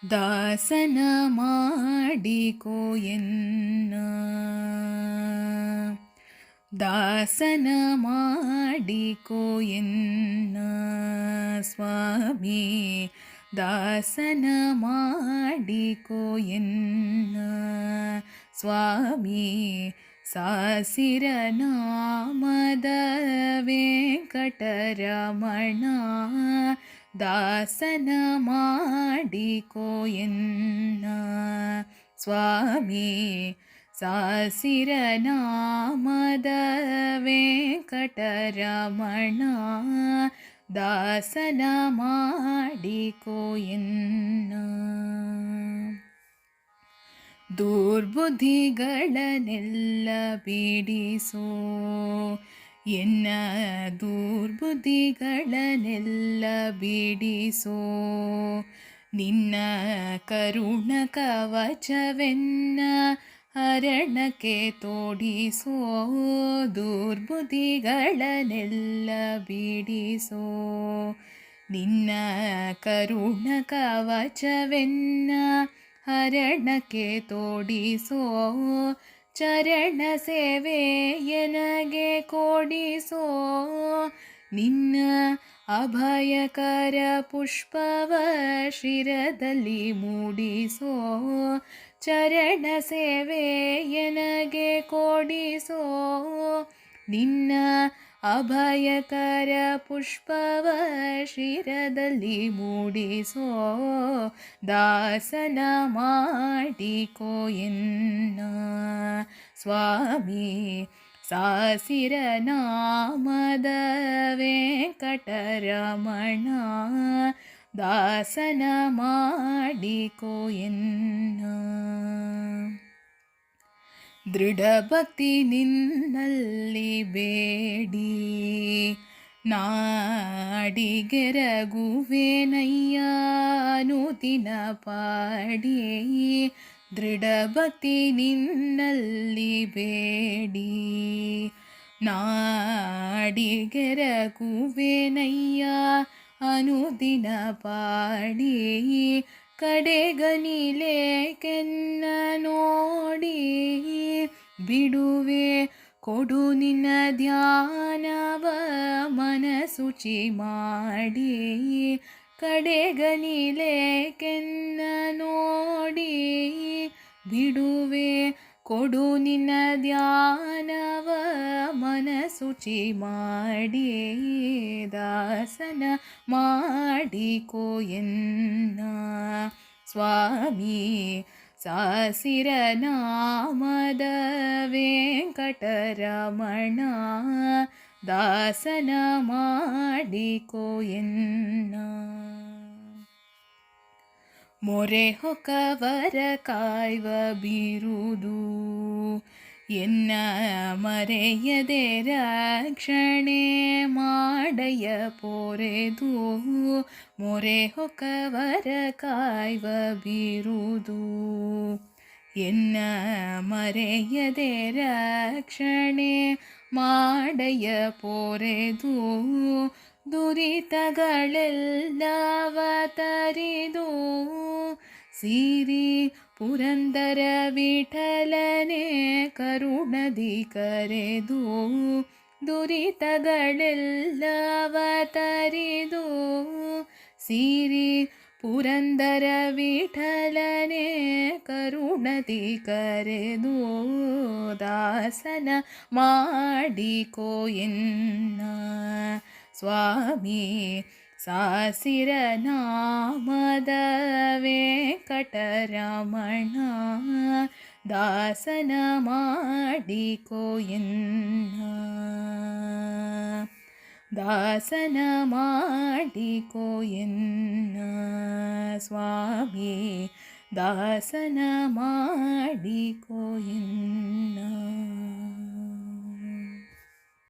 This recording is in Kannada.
ದಾಸನ ಮಾಡಿಕೋ ಎನ್ನ ದಾಸನ ಮಾಡಿಕೋ ಎನ್ನ ಸ್ವಾಮಿ ದಾಸನ ಮಾಡಿಕೋ ಎನ್ನ ಸ್ವಾಮಿ ಸಾಸಿರ ನಾಮದ ವೆಂಕಟರಮಣ ದಾಸನ ಮಾಡಿಕೋ ಎನ್ನ ಸ್ವಾಮಿ ಸಾಸಿರ ನಾಮದ ವೆಂಕಟರಮಣ ದಾಸನ ಮಾಡಿಕೋ ಎನ್ನ ದುರ್ಬುದ್ಧಿಗಳನ್ನೆಲ್ಲ ಬಿಡಿಸೋ ಎನ್ನ ದುರ್ಬುದ್ಧಿಗಳನ್ನೆಲ್ಲ ಬಿಡಿಸೋ ನಿನ್ನ ಕರುಣ ಕವಚವೆನ್ನ ಹರಣಕ್ಕೆ ತೋಡಿಸೋ ದುರ್ಬುದ್ಧಿಗಳನ್ನೆಲ್ಲ ಬಿಡಿಸೋ ನಿನ್ನ ಕರುಣ ಕವಚವೆನ್ನ ಹರಣಕ್ಕೆ ತೋಡಿಸೋ ಚರಣ ಸೇವೆ ಎನಗೆ ಕೊಡಿಸೋ ನಿನ್ನ ಅಭಯಕರ ಪುಷ್ಪವ ಶಿರದಲ್ಲಿ ಮೂಡಿಸೋ ಚರಣ ಸೇವೆ ಎನಗೆ ಕೊಡಿಸೋ ನಿನ್ನ ಅಭಯಕರ ಪುಷ್ಪವ ಶಿರದಲ್ಲಿ ಮೂಡಿಸೋ ದಾಸನ ಮಾಡಿಕೋ ಎನ್ನ ಸ್ವಾಮಿ ಸಾಸಿರ ನಾಮದ ವೆಂಕಟರಮಣ ದಾಸನ ಮಾಡಿಕೋ ಎನ್ನ ದೃಢ ಭಕ್ತಿ ನಿನ್ನಲ್ಲಿ ಬೇಡಿ ನಾಡಿಗೆರಗುವೆನಯ್ಯ ಅನುದಿನ ಪಾಡಿ ದೃಢ ಭಕ್ತಿ ನಿನ್ನಲ್ಲಿ ಬೇಡಿ ನಾಡಿಗೆರಗುವೆನಯ್ಯ ಅನುದಿನ ಪಾಡಿ ಕಡೆಗನಿಲೆ ಕೆನ್ನ ನೋಡಿ ಬಿಡುವೆ ಕೊಡು ನಿನ್ನ ಧ್ಯಾನವ ಮನಸುಚಿ ಮಾಡಿ ಕಡೆಗನಿಲೆ ಕೆನ್ನ ನೋಡಿ ಬಿಡುವೆ ಕೊಡು ನಿನ್ನ ಧ್ಯಾನವ ಮನಸುಚಿ ಮಾಡಿ ದಾಸನ ಮಾಡಿಕೋ ಎನ್ನ ಸ್ವಾಮಿ ಸಾಸಿರ ನಾಮದ ವೆಂಕಟರಮಣ ದಾಸನ ಮಾಡಿಕೋ ಎನ್ನ ಮೊರೆ ಹೊಕ್ಕವರ ಕಾಯ್ವ ಬಿರುದು ಎನ್ನ ಮರೆಯದೆ ರಕ್ಷಣೆ ಮಾಡಯ್ಯ ಪೊರೆದು ಮೊರೆ ಹೊಕ್ಕವರ ಕಾಯ್ವ ಬಿರುದು ಎನ್ನ ಮರೆಯದೆ ರಕ್ಷಣೆ ಮಾಡಯ್ಯ ಪೊರೆದು ದುರಿತಗಳೆಲ್ಲವ ತರಿದು ಸಿರಿ ಪುರಂದರ ವಿಠಲನೆ ಕರುಣದಿ ಕರೆದು ದುರಿತಗಳೆಲ್ಲವ ತರಿದು ಸಿರಿ ಪುರಂದರ ವಿಠಲನೆ ಕರುಣದಿ ಕರೆದು ದಾಸನ ಮಾಡಿಕೋ ಎನ್ನ ಸ್ವಾಮಿ ಸಾಸಿರ ನಾಮದ ವೆಂಕಟರಮಣ ದಾಸನ ಮಾಡಿಕೋ ಎನ್ನ ದಾಸನ ಮಾಡಿಕೋ ಎನ್ನ ಸ್ವಾಮಿ ದಾಸನ ಮಾಡಿಕೋ ಎನ್ನ